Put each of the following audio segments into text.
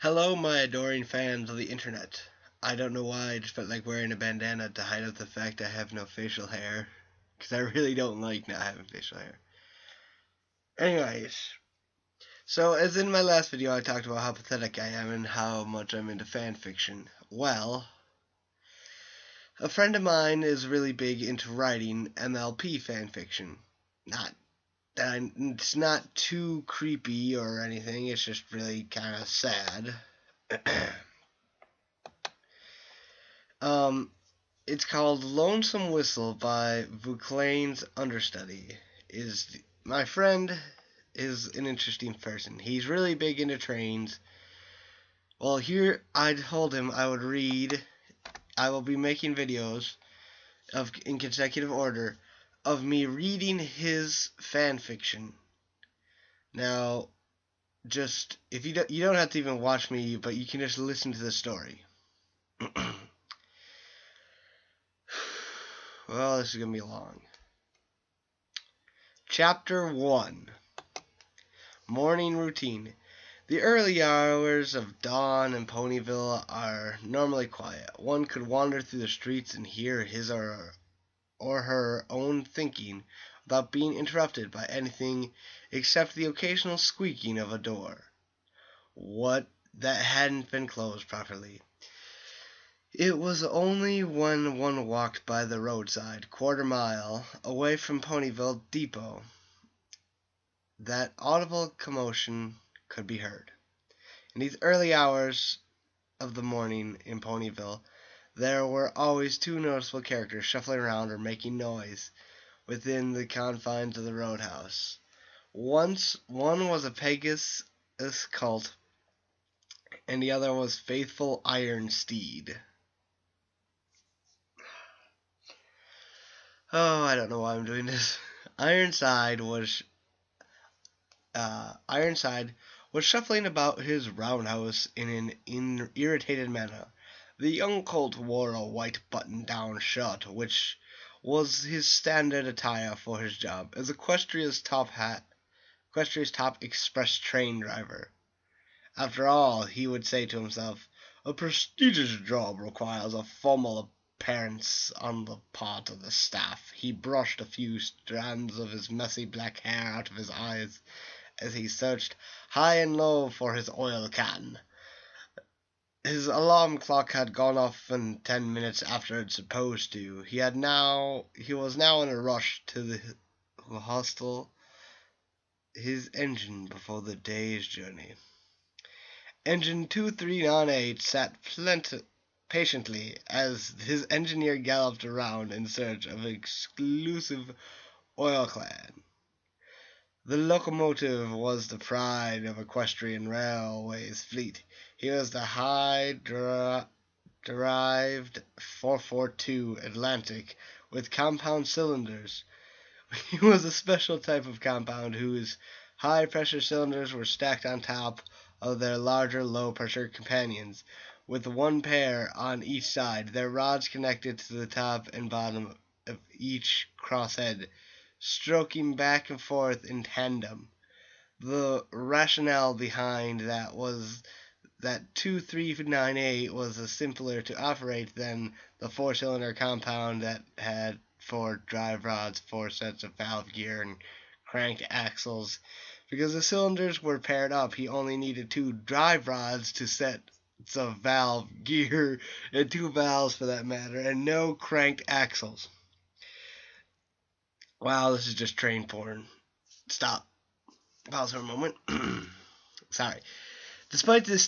Hello, my adoring fans of the internet. I don't know why I just felt like wearing a bandana to hide up the fact I have no facial hair. Because I really don't like not having facial hair. Anyways, so as in my last video, I talked about how pathetic I am and how much I'm into fan fiction. Well, a friend of mine is really big into writing MLP fan fiction. Not it's not too creepy or anything, it's just really kind of sad. um, It's called Lonesome Whistle by Vauclain's Understudy. My friend is an interesting person. He's really big into trains. Well, here I told him I would read. I will be making videos in consecutive order of me reading his fan fiction. Now, just if you don't have to even watch me, but you can just listen to the story. Well, this is gonna be long. Chapter 1. Morning Routine. The early hours of dawn in Ponyville are normally quiet. One could wander through the streets and hear his or her own thinking without being interrupted by anything except the occasional squeaking of a door. What that hadn't been closed properly. It was only when one walked by the roadside, quarter-mile away from Ponyville Depot, that audible commotion could be heard. In these early hours of the morning in Ponyville, there were always two noticeable characters shuffling around or making noise within the confines of the roadhouse. One was a Pegasus cult, and the other was faithful Iron Steed. Oh, I don't know why I'm doing this. Ironside was shuffling about his roundhouse in an irritated manner. The young colt wore a white button-down shirt, which was his standard attire for his job as Equestria's top express train driver. After all, he would say to himself, a prestigious job requires a formal appearance on the part of the staff. He brushed a few strands of his messy black hair out of his eyes as he searched high and low for his oil can. His alarm clock had gone off 10 minutes after it's supposed to. He was now in a rush to the hostel his engine before the day's journey. Engine 2398 sat patiently as his engineer galloped around in search of an exclusive oil can. The locomotive was the pride of Equestrian Railway's fleet. He was the high-derived 442 Atlantic with compound cylinders. He was a special type of compound whose high-pressure cylinders were stacked on top of their larger low-pressure companions, with one pair on each side, their rods connected to the top and bottom of each crosshead, stroking back and forth in tandem. The rationale behind that was that 2398 was simpler to operate than the four-cylinder compound that had four drive rods, four sets of valve gear, and cranked axles. Because the cylinders were paired up, he only needed two drive rods to sets of valve gear, and two valves for that matter, and no cranked axles. Wow, this is just train porn. Stop. Pause for a moment. Sorry. Despite this,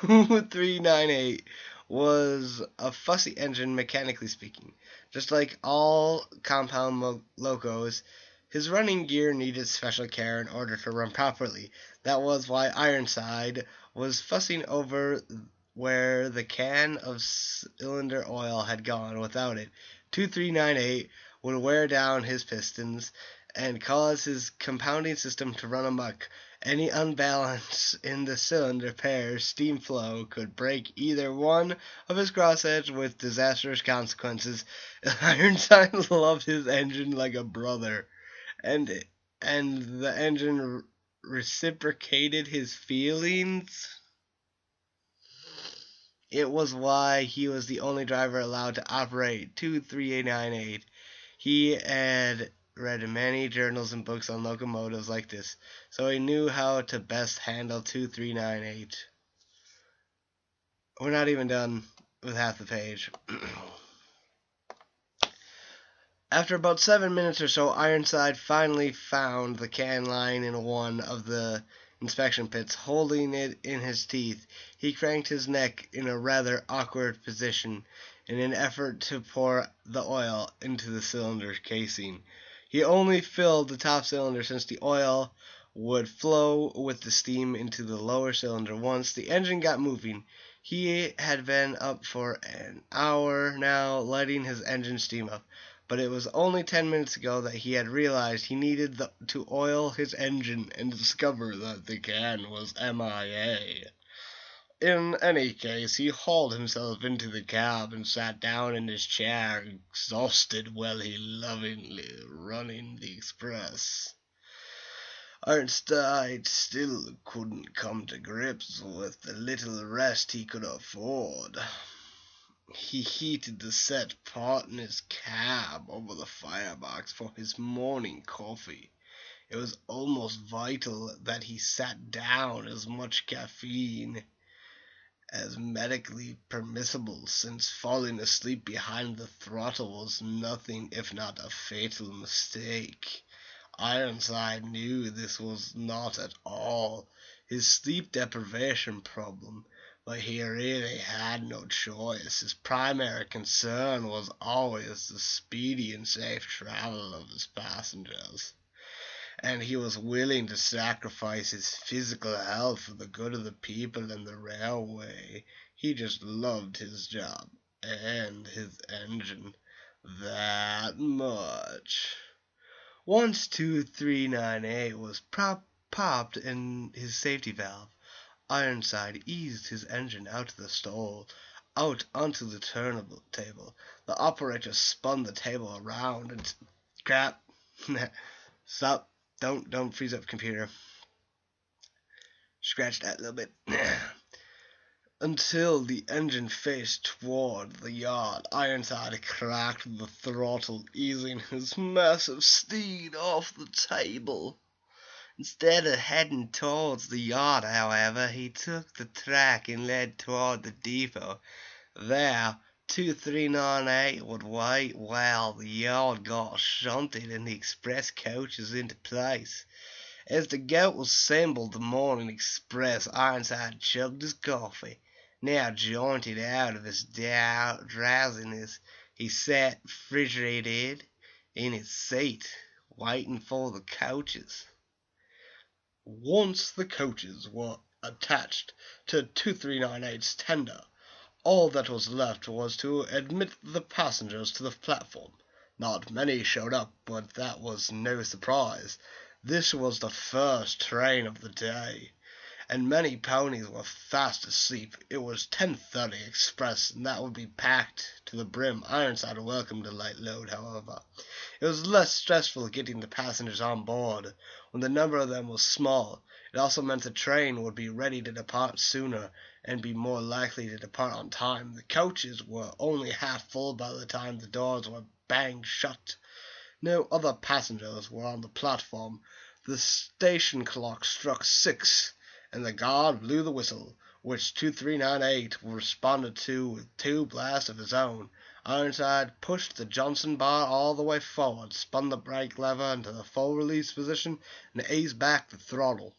2398 was a fussy engine mechanically speaking. Just like all compound locos, his running gear needed special care in order to run properly. That was why Ironside was fussing over where the can of cylinder oil had gone without it. 2398 would wear down his pistons and cause his compounding system to run amok. Any unbalance in the cylinder pair's steam flow could break either one of his crossheads with disastrous consequences. Ironside loved his engine like a brother, and the engine reciprocated his feelings. It was why he was the only driver allowed to operate 2398. He had read many journals and books on locomotives like this, so he knew how to best handle 2398. We're not even done with half the page. After about 7 minutes or so, Ironside finally found the can line in one of the inspection pits. Holding it in his teeth, he cranked his neck in a rather awkward position in an effort to pour the oil into the cylinder casing. He only filled the top cylinder since the oil would flow with the steam into the lower cylinder once the engine got moving. He had been up for an hour now, letting his engine steam up, but it was only 10 minutes ago that he had realized he needed to oil his engine and discover that the can was MIA. In any case, he hauled himself into the cab and sat down in his chair, exhausted while he lovingly running the express. Arnstein still couldn't come to grips with the little rest he could afford. He heated the set pot in his cab over the firebox for his morning coffee. It was almost vital that he sat down as much caffeine as medically permissible, since falling asleep behind the throttle was nothing if not a fatal mistake. Ironside knew this was not at all his sleep deprivation problem, but he really had no choice. His primary concern was always the speedy and safe travel of his passengers, and he was willing to sacrifice his physical health for the good of the people and the railway. He just loved his job and his engine that much. Once 2398 was popped in his safety valve, Ironside eased his engine out of the stall, out onto the turntable. The operator spun the table around and crap. Stop. Don't freeze up, computer. Scratch that a little bit. Until the engine faced toward the yard. Ironside cracked the throttle, easing his massive steed off the table. Instead of heading towards the yard, however, he took the track and led toward the depot. There, 2398 would wait while the yard got shunted and the express coaches into place. As the gate was assembled the morning express, Ironside chugged his coffee. Now jointed out of his drowsiness, he sat refrigerated in his seat, waiting for the coaches. Once the coaches were attached to 2398's tender, all that was left was to admit the passengers to the platform. Not many showed up, but that was no surprise. This was the first train of the day, and many ponies were fast asleep. It was 10:30 express, and that would be packed to the brim. Ironside welcomed the light load, however. It was less stressful getting the passengers on board when the number of them was small. It also meant the train would be ready to depart sooner and be more likely to depart on time. The coaches were only half full by the time the doors were banged shut. No other passengers were on the platform. The station clock struck 6, and the guard blew the whistle, which 2398 responded to with 2 blasts of his own. Ironside pushed the Johnson bar all the way forward, spun the brake lever into the full release position, and eased back the throttle.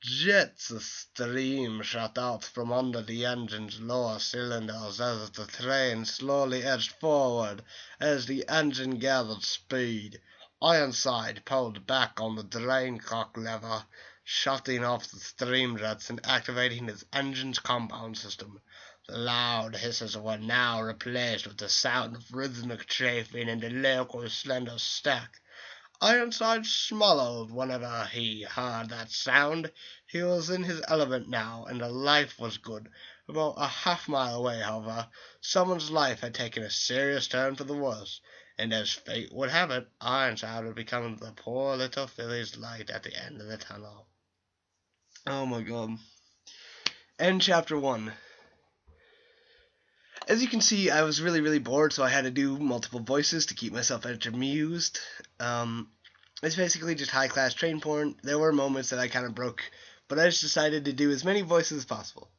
Jets of steam shot out from under the engine's lower cylinders as the train slowly edged forward. As the engine gathered speed, Ironside pulled back on the drain cock lever, shutting off the steam jets and activating his engine's compound system. The loud hisses were now replaced with the sound of rhythmic chafing and a local slender stack. Ironside swallowed whenever he heard that sound. He was in his element now, and life was good. About a half-mile away, however, someone's life had taken a serious turn for the worse, and as fate would have it, Ironside would become the poor little filly's light at the end of the tunnel. Oh my god. End chapter 1. As you can see, I was really bored, so I had to do multiple voices to keep myself amused. It's basically just high-class train porn. There were moments that I kind of broke, but I just decided to do as many voices as possible.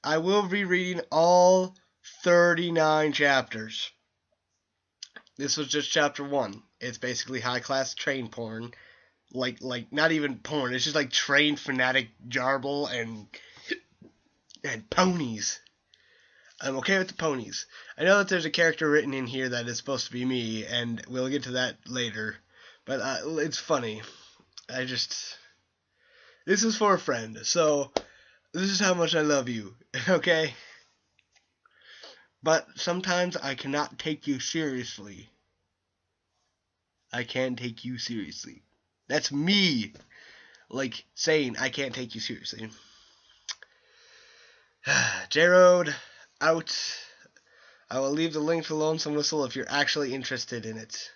I will be reading all 39 chapters. This was just chapter 1. It's basically high-class train porn. Like not even porn. It's just like train fanatic jarble and ponies. I'm okay with the ponies. I know that there's a character written in here that is supposed to be me, and we'll get to that later. But it's funny. This is for a friend, so this is how much I love you, okay? But sometimes I cannot take you seriously. I can't take you seriously. That's me, like, saying I can't take you seriously. J-Road, out. I will leave the link to Lonesome Whistle if you're actually interested in it.